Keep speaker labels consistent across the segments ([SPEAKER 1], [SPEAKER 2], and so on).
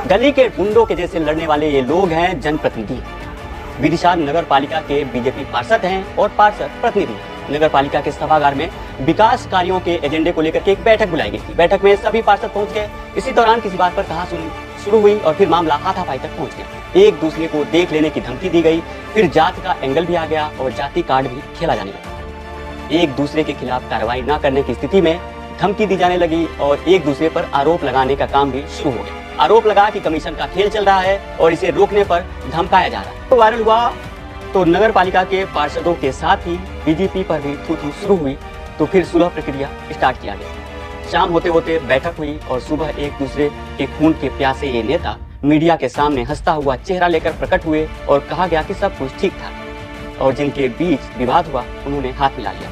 [SPEAKER 1] गली के गुंडों के जैसे लड़ने वाले ये लोग हैं जनप्रतिनिधि। विदिशा नगर पालिका के बीजेपी पार्षद हैं और पार्षद प्रतिनिधि। नगर पालिका के सभागार में विकास कार्यों के एजेंडे को लेकर के एक बैठक बुलाई गई थी। बैठक में सभी पार्षद पहुंच गए। इसी दौरान किसी बात पर कहासुनी शुरू हुई और फिर मामला हाथापाई तक पहुंच गया। एक दूसरे को देख लेने की धमकी दी गई, फिर जात का एंगल भी आ गया और जाति कार्ड भी खेला जाने लगा। एक दूसरे के खिलाफ कार्रवाई न करने की स्थिति में धमकी दी जाने लगी और एक दूसरे पर आरोप लगाने का काम भी शुरू हो गया। आरोप लगा कि कमीशन का खेल चल रहा है और इसे रोकने पर धमकाया जा रहा है। तो वायरल हुआ तो नगर पालिका के पार्षदों के साथ ही बीजेपी पर भी थू शुरू हुई। तो फिर सुलह प्रक्रिया स्टार्ट किया गया। शाम होते होते बैठक हुई और सुबह एक दूसरे के खून के प्यासे ये नेता मीडिया के सामने हंसता हुआ चेहरा लेकर प्रकट हुए और कहा गया कि सब कुछ ठीक था और जिनके बीच विवाद हुआ उन्होंने हाथ मिला लिया।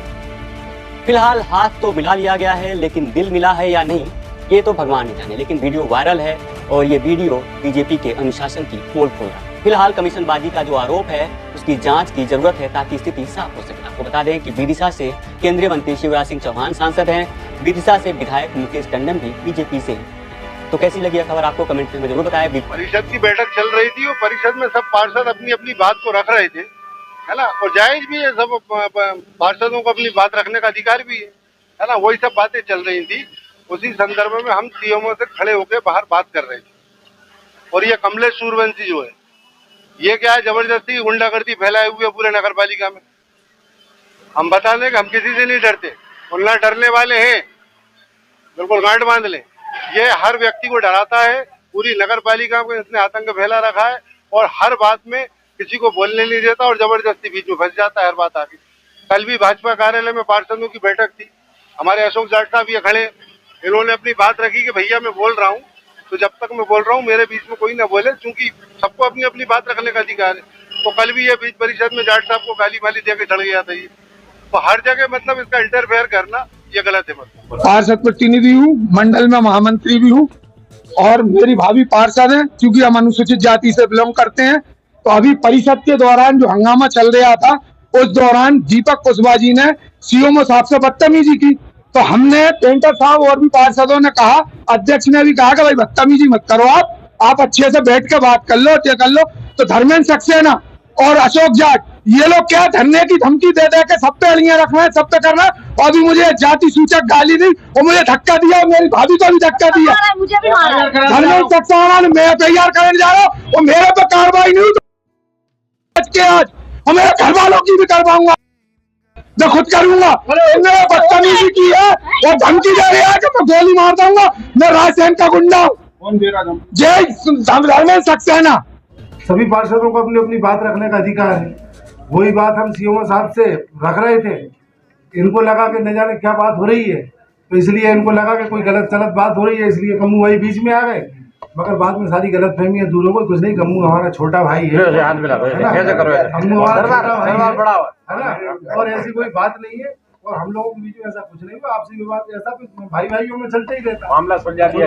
[SPEAKER 1] फिलहाल हाथ तो मिला लिया गया है, लेकिन दिल मिला है या नहीं ये तो भगवान ही जाने। लेकिन वीडियो वायरल है और ये वीडियो बीजेपी के अनुशासन की पोल खोल रहा है। फिलहाल कमीशनबाजी का जो आरोप है उसकी जांच की जरूरत है ताकि स्थिति साफ हो सके। आपको बता दें कि विदिशा से केंद्रीय मंत्री शिवराज सिंह चौहान सांसद हैं। विदिशा से विधायक मुकेश टंडन भी बीजेपी से हैं। तो कैसी लगी खबर आपको कमेंट में जरूर बताएं।
[SPEAKER 2] परिषद की बैठक चल रही थी और परिषद में सब पार्षद अपनी अपनी बात को रख रहे थे, है ना, और जायज भी है, सब पार्षदों को अपनी बात रखने का अधिकार भी है ना। वही सब बातें चल रही थी। उसी संदर्भ में हम सीएमओ से खड़े होकर बाहर बात कर रहे थे। और ये कमलेश सूर्यवंशी जो है, ये क्या है, जबरदस्ती गुंडागर्दी फैलाए हुए पूरे नगर पालिका में। हम बता दें कि हम किसी से नहीं डरते और न डरने वाले हैं, बिल्कुल गांठ बांध लें। ये हर व्यक्ति को डराता है। पूरी नगर पालिका में इसने आतंक फैला रखा है और हर बात में किसी को बोलने नहीं देता और जबरदस्ती बीच में फंस जाता है हर बात आके। कल भी भाजपा कार्यालय में पार्षदों की बैठक थी। हमारे अशोक जाट साहब ये खड़े, इन्होंने अपनी बात रखी कि भैया मैं बोल रहा हूँ, तो जब तक मैं बोल रहा हूँ मेरे बीच में कोई ना बोले, क्योंकि सबको अपनी अपनी बात रखने का अधिकार है। तो कल भी ये बीच परिषद में जाट साहब को गाली वाली देकर चढ़ गया था। ये तो हर जगह मतलब इसका इंटरफेयर करना ये गलत है। मतलब
[SPEAKER 3] पार्षद प्रतिनिधि हूँ, मंडल में महामंत्री भी हूँ और मेरी भाभी पार्षद है। क्योंकि हम अनुसूचित जाति से बिलोंग करते हैं, तो अभी परिषद के दौरान जो हंगामा चल रहा था उस दौरान दीपक कुशवाहा जी ने सीएमओ साहब से बदतमीजी की। तो हमने पेंटर साहब और भी पार्षदों ने कहा, अध्यक्ष ने भी कहा कि भाई बदतमीजी मत करो, आप अच्छे से बैठ के बात कर लो, ये कर लो। तो धर्मेंद्र सक्सेना और अशोक जाट ये लोग क्या धरने की धमकी दे के सब पे अड़ियां रखना है, सब पे करना है। और अभी मुझे जाति सूचक गाली दी और मुझे धक्का दिया और मेरी भाभी को भी धक्का दिया। धर्मेंद्र सक्सेना ने मैं तैयार करने जा रहा हूँ और मेरे पे कार्रवाई नहीं हुई आज और मेरे घर वालों की भी करवाऊंगा, मैं खुद करूंगा। इन्होंने बदतमीजी की है और धमकी दे रहा है कि मैं गोली मार दूंगा, मैं राजसेन का गुंडा हूँ। जय धर्मेंद्र सक्सेना।
[SPEAKER 4] सभी पार्षदों को अपनी अपनी बात रखने का अधिकार है। वही बात हम सीएमओ साहब से रख रहे थे। इनको लगा कि न जाने क्या बात हो रही है, तो इसलिए इनको लगा कि कोई गलत बात हो रही है, इसलिए कम्मू भाई बीच में आ गए। मगर बाद में सारी गलत फहमियां दूर हो गई। कुछ नहीं, कम्मू हमारा छोटा भाई है, कम्मू हमारा बड़ा है ना, और ऐसी कोई बात नहीं है। और हम लोगों के बीच में ऐसा कुछ नहीं हुआ। आपसी विवाद ऐसा भाई भाइयों में चलते ही रहता है। मामला सुलझा दिया।